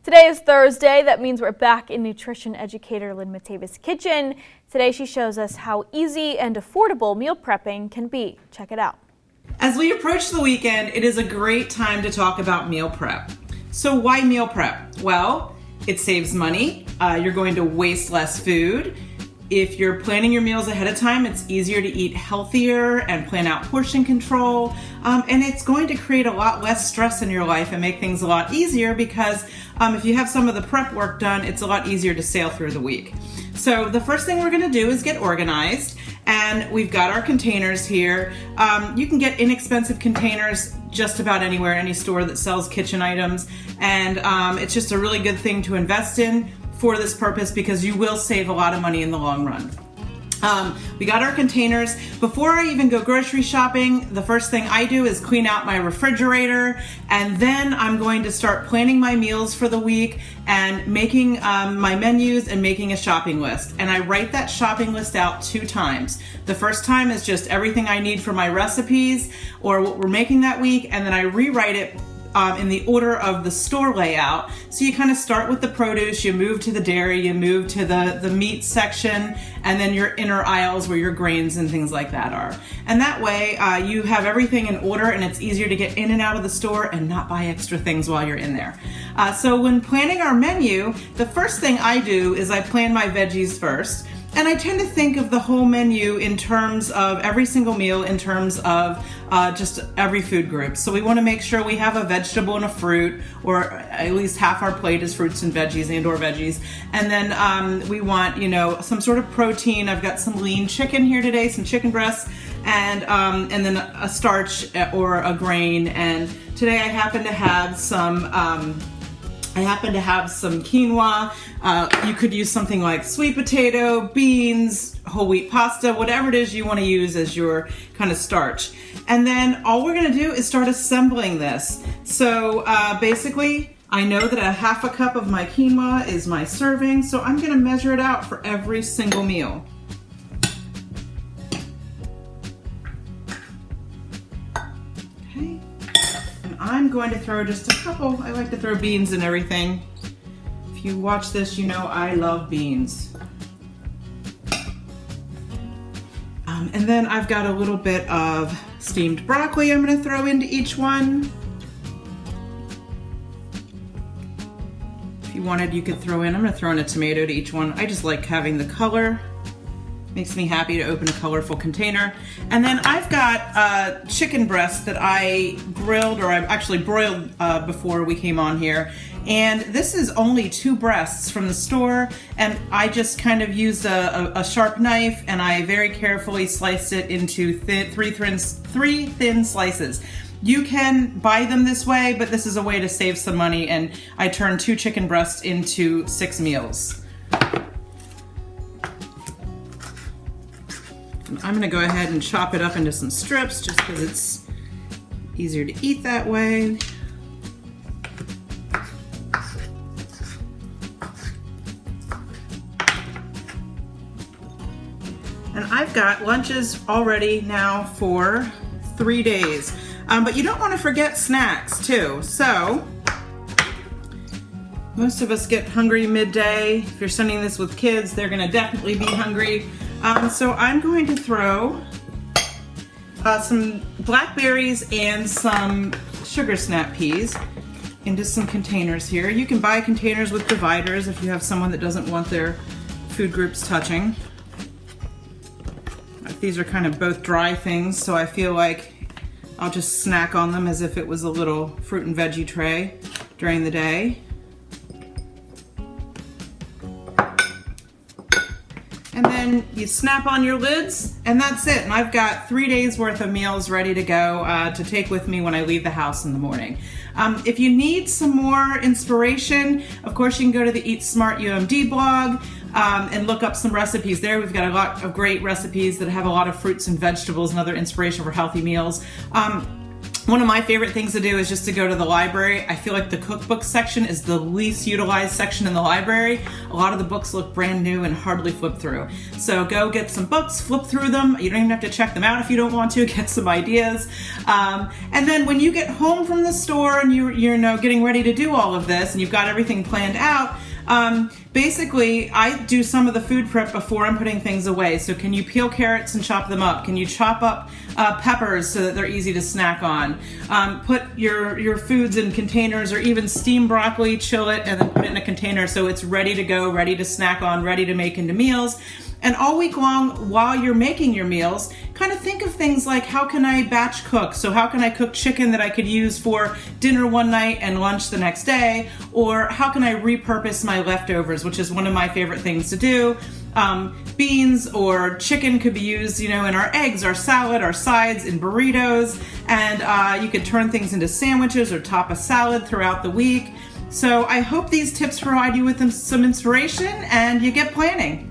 Today is Thursday. That means we're back in nutrition educator Lynn Matava's kitchen. Today she shows us how easy and affordable meal prepping can be. Check it out. As we approach the weekend, it is a great time to talk about meal prep. So why meal prep? Well, it saves money. You're going to waste less food. If you're planning your meals ahead of time, it's easier to eat healthier and plan out portion control. And it's going to create a lot less stress in your life and make things a lot easier because if you have some of the prep work done, it's a lot easier to sail through the week. So the first thing we're going to do is get organized. And we've got our containers here. You can get inexpensive containers just about anywhere, any store that sells kitchen items. And it's just a really good thing to invest in for this purpose because you will save a lot of money in the long run. We got our containers. Before I even go grocery shopping, the first thing I do is clean out my refrigerator, and then I'm going to start planning my meals for the week and making my menus and making a shopping list. And I write that shopping list out 2 times. The first time is just everything I need for my recipes or what we're making that week, and then I rewrite it in the order of the store layout. So you kind of start with the produce, you move to the dairy, you move to the meat section, and then your inner aisles where your grains and things like that are. And that way you have everything in order and it's easier to get in and out of the store and not buy extra things while you're in there. So when planning our menu, the first thing I do is I plan my veggies first. And I tend to think of the whole menu in terms of every single meal, in terms of just every food group. So we want to make sure we have a vegetable and a fruit, or at least half our plate is fruits and veggies and/or veggies. And then we want, some sort of protein. I've got some lean chicken here today, some chicken breasts, and then a starch or a grain. And today I happen to have some quinoa. You could use something like sweet potato, beans, whole wheat pasta, whatever it is you want to use as your kind of starch. And then all we're going to do is start assembling this. So basically, I know that a half a cup of my quinoa is my serving, so I'm going to measure it out for every single meal. Okay. I'm going to throw just a couple. I like to throw beans and everything. If you watch this, you know I love beans. And then I've got a little bit of steamed broccoli I'm going to throw into each one. If you wanted, you could throw in, I'm going to throw in a tomato to each one. I just like having the color. Makes me happy to open a colorful container. And then I've got chicken breast that I grilled, or I actually broiled before we came on here. And this is only 2 breasts from the store, and I just kind of used a sharp knife and I very carefully sliced it into three thin slices. You can buy them this way, but this is a way to save some money, and I turned 2 chicken breasts into 6 meals. I'm going to go ahead and chop it up into some strips just because it's easier to eat that way. And I've got lunches already now for 3 days. But you don't want to forget snacks too. So most of us get hungry midday. If you're sending this with kids, they're going to definitely be hungry. So I'm going to throw some blackberries and some sugar snap peas into some containers here. You can buy containers with dividers if you have someone that doesn't want their food groups touching. These are kind of both dry things, so I feel like I'll just snack on them as if it was a little fruit and veggie tray during the day. And then you snap on your lids, and that's it. And I've got 3 days worth of meals ready to go to take with me when I leave the house in the morning. If you need some more inspiration, of course you can go to the Eat Smart UMD blog and look up some recipes there. We've got a lot of great recipes that have a lot of fruits and vegetables and other inspiration for healthy meals. One of my favorite things to do is just to go to the library. I feel like the cookbook section is the least utilized section in the library. A lot of the books look brand new and hardly flip through. So go get some books, flip through them. You don't even have to check them out if you don't want to, get some ideas. And then when you get home from the store and you're getting ready to do all of this and you've got everything planned out, basically, I do some of the food prep before I'm putting things away. So can you peel carrots and chop them up? Can you chop up peppers so that they're easy to snack on? Put your foods in containers, or even steam broccoli, chill it, and then put it in a container so it's ready to go, ready to snack on, ready to make into meals. And all week long, while you're making your meals, kind of think of things like, how can I batch cook? So how can I cook chicken that I could use for dinner one night and lunch the next day? Or how can I repurpose my leftovers, which is one of my favorite things to do. Beans or chicken could be used, in our eggs, our salad, our sides, in burritos. And you could turn things into sandwiches or top a salad throughout the week. So I hope these tips provide you with some inspiration and you get planning.